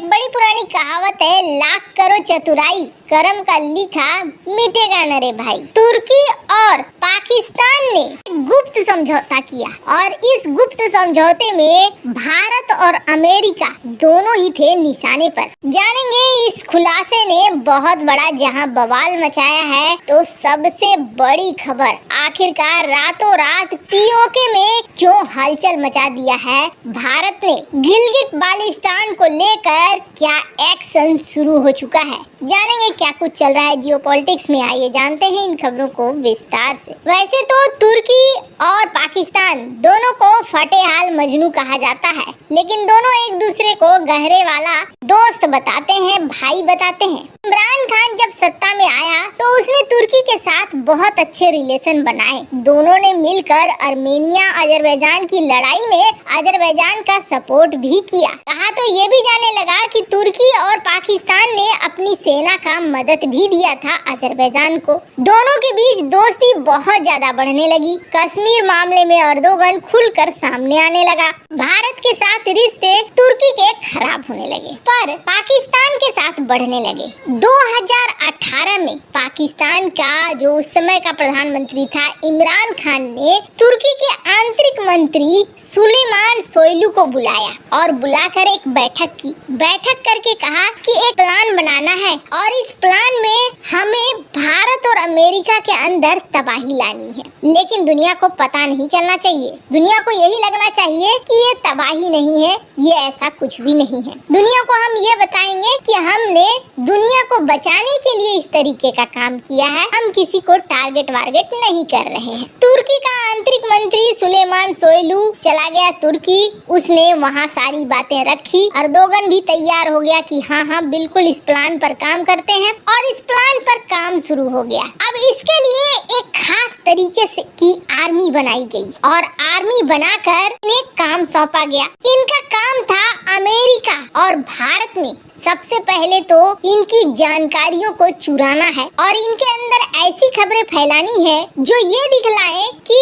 बड़ी पुरानी कहावत है, लाख करो चतुराई, करम का लिखा मिटेगा न रे भाई। तुर्की और पाकिस्तान ने गुप्त समझौता किया और इस गुप्त समझौते में भारत और अमेरिका दोनों ही थे निशाने पर। जानेंगे इस खुलासे ने बहुत बड़ा जहां बवाल मचाया है, तो सबसे बड़ी खबर आखिरकार रातों रात पीओके में क्यों हलचल मचा दिया है। भारत ने गिलगिट बाल्टिस्तान को लेकर क्या एक्शन शुरू हो चुका है, जानेंगे क्या कुछ चल रहा है जियोपॉलिटिक्स में। आइए जानते हैं इन खबरों को विस्तार से। वैसे तो तुर्की और पाकिस्तान दोनों को फटेहाल मजनू कहा जाता है, लेकिन दोनों एक दूसरे को गहरे वाला दोस्त बताते हैं, भाई बताते हैं। इमरान खान जब सत्ता में आया तो उसने तुर्की के साथ बहुत अच्छे रिलेशन बनाए। दोनों ने मिलकर अर्मेनिया अजरबैजान की लड़ाई में अजरबैजान का सपोर्ट भी किया। कहा तो ये भी जाने लगा कि तुर्की और पाकिस्तान ने अपनी सेना का मदद भी दिया था अजरबैजान को। दोनों के बीच दोस्ती बहुत ज्यादा बढ़ने लगी। कश्मीर मामले में अर्दोगन खुलकर सामने आने लगा। भारत के साथ रिश्ते तुर्की के खराब होने लगे, पर पाकिस्तान के साथ बढ़ने लगे। 2018 में पाकिस्तान का जो उस समय का प्रधानमंत्री था इमरान खान ने तुर्की के आंतरिक मंत्री सुलेमान सोयलू को बुलाया और बुलाकर एक बैठक की। बैठक करके कहा कि एक प्लान बनाना है और इस प्लान में हमें भारत और अमेरिका के अंदर तबाही लानी है, लेकिन दुनिया को पता नहीं चलना चाहिए। दुनिया को यही लगना चाहिए कि ये तबाही नहीं है, ये ऐसा कुछ भी नहीं है। दुनिया को हम ये बताएंगे कि हमने दुनिया को बचाने के लिए इस तरीके का काम किया है, हम किसी को टारगेट वारगेट नहीं कर रहे हैं। तुर्की का आंतरिक मंत्री सुलेमान सोयलू चला गया तुर्की, उसने वहाँ सारी बातें रखी। अर्दोगन भी तैयार हो गया कि हाँ बिल्कुल इस प्लान पर काम करते हैं, और इस प्लान पर काम शुरू हो गया। अब इसके लिए एक खास तरीके से की आर्मी बनाई गई और आर्मी बनाकर इन्हें काम सौंपा गया। इनका काम था अमेरिका और भारत में सबसे पहले तो इनकी जानकारियों को चुराना है और इनके अंदर ऐसी खबरें फैलानी है जो ये दिखलाए कि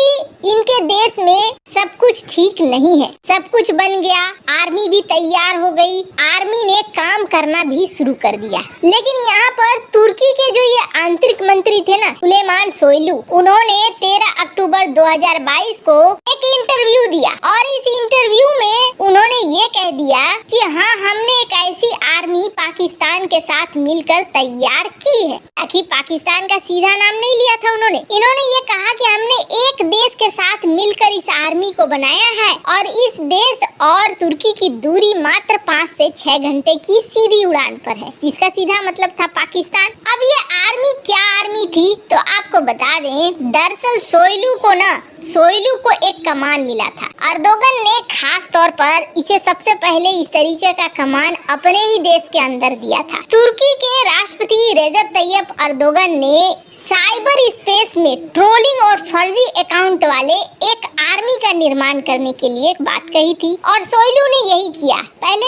इनके देश में सब कुछ ठीक नहीं है। सब कुछ बन गया, आर्मी भी तैयार हो गई, आर्मी ने काम करना भी शुरू कर दिया। लेकिन यहाँ पर तुर्की के जो ये आंतरिक मंत्री थे ना सुलेमान सोयलू, उन्होंने 13 अक्टूबर 2022 को एक इंटरव्यू दिया और इस इंटरव्यू में उन्होंने ये कह दिया कि हाँ हमने एक ऐसी आर्मी पाकिस्तान के साथ मिलकर तैयार की है। आखिर पाकिस्तान का सीधा नाम नहीं लिया था इन्होंने ये कहा कि हमने एक देश के साथ मिलकर इस आर्मी को बनाया है और इस देश और तुर्की की दूरी मात्र 5 से 6 घंटे की सीधी उड़ान पर है, जिसका सीधा मतलब था पाकिस्तान। अब ये आर्मी क्या आर्मी थी तो आपको बता दें, दरअसल सोयलू को एक कमान मिला था। अर्दोगन ने खास तौर पर इसे सबसे पहले इस तरीके का कमान अपने ही देश के अंदर दिया था। तुर्की के राष्ट्रपति रेजब तैयब अर्दोगन ने साइबर स्पेस में ट्रोलिंग और फर्जी अकाउंट वाले एक आर्मी का निर्माण करने के लिए एक बात कही थी और सोयलू ने यही किया।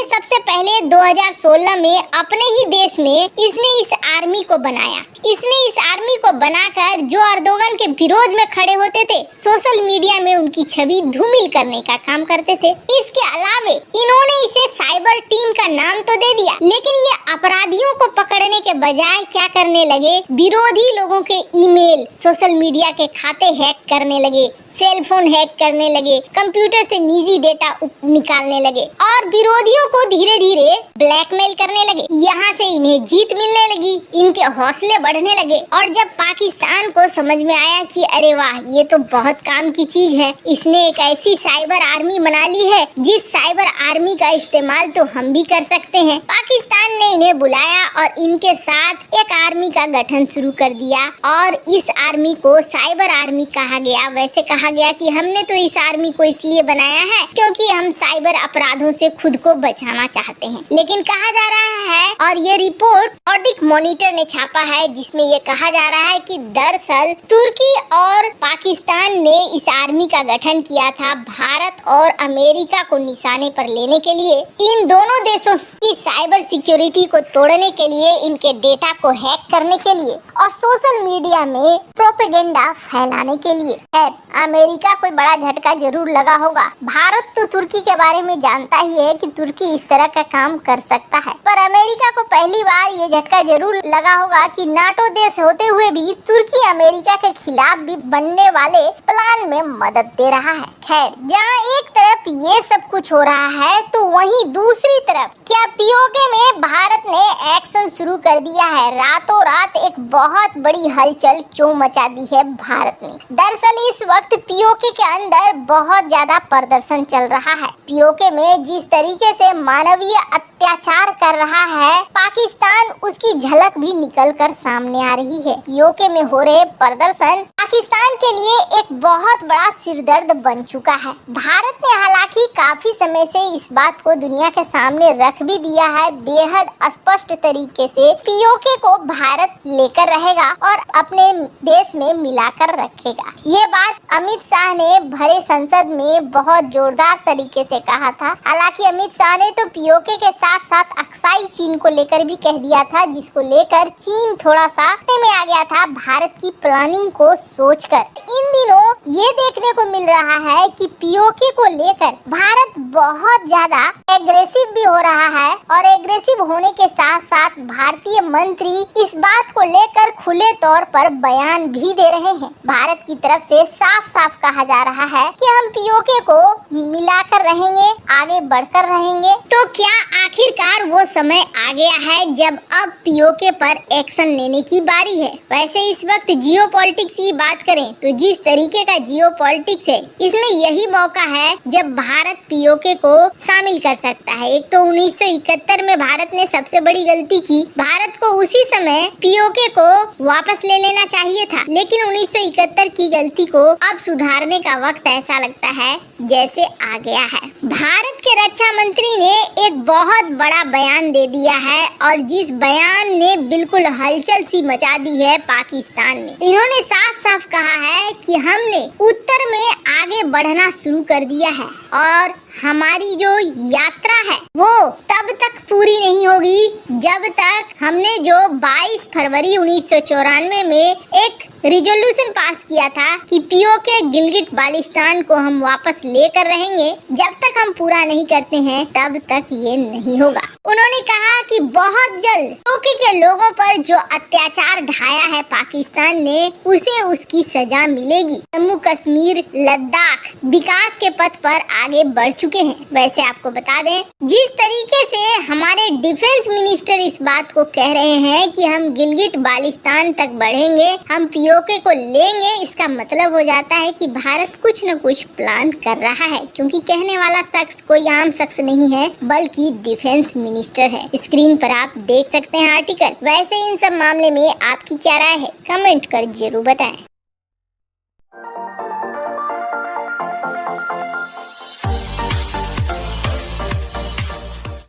सबसे पहले 2016 में अपने ही देश में इसने इस आर्मी को बनाया। इसने इस आर्मी को बनाकर जो अर्दोगन के विरोध में खड़े होते थे, सोशल मीडिया में उनकी छवि धूमिल करने का काम करते थे। इसके अलावे इन्होंने इसे साइबर टीम का नाम तो दे दिया, लेकिन ये अपराधियों को पकड़ने के बजाय क्या करने लगे, विरोधी लोगों के ईमेल, सोशल मीडिया के खाते हैक करने लगे, सेल फोन हैक करने लगे, कंप्यूटर से निजी डेटा निकालने लगे और विरोधियों को धीरे धीरे ब्लैकमेल करने लगे। यहाँ से इन्हें जीत मिलने लगी, इनके हौसले बढ़ने लगे और जब पाकिस्तान को समझ में आया कि अरे वाह ये तो बहुत काम की चीज है, इसने एक ऐसी साइबर आर्मी बना ली है जिस साइबर आर्मी का इस्तेमाल तो हम भी कर सकते हैं। पाकिस्तान ने इन्हें बुलाया और इनके साथ एक आर्मी का गठन शुरू कर दिया और इस आर्मी को साइबर आर्मी कहा गया। वैसे कहा गया कि हमने तो इस आर्मी को इसलिए बनाया है क्योंकि हम साइबर अपराधों से खुद को बचाना चाहते हैं। लेकिन कहा जा रहा है और ये रिपोर्ट नॉर्डिक मॉनिटर ने छापा है जिसमें ये कहा जा रहा है कि दरअसल तुर्की और पाकिस्तान ने इस आर्मी का गठन किया था भारत और अमेरिका को निशाने पर लेने के लिए। इन दोनों देशों की साइबर सिक्योरिटी को तोड़ने के लिए, इनके डेटा को हैक करने के लिए और सोशल मीडिया में प्रोपेगेंडा फैलाने के लिए। खैर, अमेरिका को बड़ा झटका जरूर लगा होगा। भारत तो तुर्की के बारे में जानता ही है कि तुर्की इस तरह का काम कर सकता है, पर अमेरिका को पहली बार ये झटका जरूर लगा होगा कि नाटो देश होते हुए भी तुर्की अमेरिका के खिलाफ भी बनने वाले प्लान में मदद दे रहा है। खैर, जहाँ एक तरफ ये सब कुछ हो रहा है तो वहीं दूसरी तरफ क्या पीओके में भारत ने एक्शन शुरू कर दिया है। रातों रात एक बहुत बड़ी हलचल क्यों मचा दी है भारत ने। दरअसल इस वक्त पीओके के अंदर बहुत ज्यादा प्रदर्शन चल रहा है। पीओके में जिस तरीके से मानवीय अत्याचार कर रहा है पाकिस्तान, उसकी झलक भी निकल कर सामने आ रही है। पीओके में हो रहे प्रदर्शन पाकिस्तान के लिए एक बहुत बड़ा सिरदर्द बन चुका है। भारत ने हालांकि काफी समय से इस बात को दुनिया के सामने रख भी दिया है, बेहद स्पष्ट तरीके से पीओके को भारत लेकर रहेगा और अपने देश में मिलाकर रखेगा। ये बात अमित शाह ने भरे संसद में बहुत जोरदार तरीके से कहा था। हालांकि अमित शाह ने तो पीओके के साथ साथ अक्साई चीन को लेकर भी कह दिया था, जिसको लेकर चीन थोड़ा सा में आ गया था भारत की प्लानिंग को सोचकर। इन दिनों ये देखने को मिल रहा है कि पीओके को लेकर भारत बहुत ज्यादा एग्रेसिव भी हो रहा है और एग्रेसिव होने के साथ साथ भारतीय मंत्री इस बात को लेकर खुले तौर पर बयान भी दे रहे हैं। भारत की तरफ से साफ साफ कहा जा रहा है कि हम पीओके को मिलाकर रहेंगे, आगे बढ़कर रहेंगे। तो क्या आखिरकार वो समय आ गया है जब अब पीओके पर एक्शन लेने की बारी है। वैसे इस वक्त जियोपॉलिटिक्स की बात करें तो जिस तरीके का जियोपॉलिटिक्स है, इसमें यही मौका है जब भारत पीओके को शामिल कर सकता है। एक तो 1971 में भारत ने सबसे बड़ी गलती की। भारत को उसी समय पीओके को वापस ले लेना चाहिए था, लेकिन 1971 की गलती को अब सुधारने का वक्त ऐसा लगता है जैसे आ गया है। भारत के रक्षा मंत्री ने एक बहुत बड़ा बयान दे दिया है और जिस बयान ने बिल्कुल हलचल सी मचा दी है पाकिस्तान में। इन्होंने साफ साफ कहा है कि हमने उत्तर में आगे बढ़ना शुरू कर दिया है और हमारी जो यात्रा है वो तब तक पूरी नहीं होगी जब तक हमने जो 22 फरवरी 1994 में एक रिजोल्यूशन पास किया था कि पीओके गिलगिट बाल्टिस्तान को हम वापस लेकर रहेंगे, जब तक हम पूरा नहीं करते हैं तब तक ये नहीं होगा। उन्होंने कहा कि बहुत जल्द पीओके के लोगों पर जो अत्याचार ढाया है पाकिस्तान ने, उसे उसकी सजा मिलेगी। जम्मू कश्मीर, लद्दाख विकास के पथ पर आगे बढ़ चुके हैं। वैसे आपको बता दें, जिस तरीके से हमारे डिफेंस मिनिस्टर इस बात को कह रहे हैं कि हम गिलगिट बाल्टिस्तान तक बढ़ेंगे, हम पीओके को लेंगे, इसका मतलब हो जाता है कि भारत कुछ न कुछ प्लान कर रहा है, क्योंकि कहने वाला शख्स कोई आम शख्स नहीं है बल्कि डिफेंस मिनिस्टर है। स्क्रीन पर आप देख सकते हैं आर्टिकल। वैसे इन सब मामले में आपकी क्या राय है, कमेंट कर जरूर बताएं।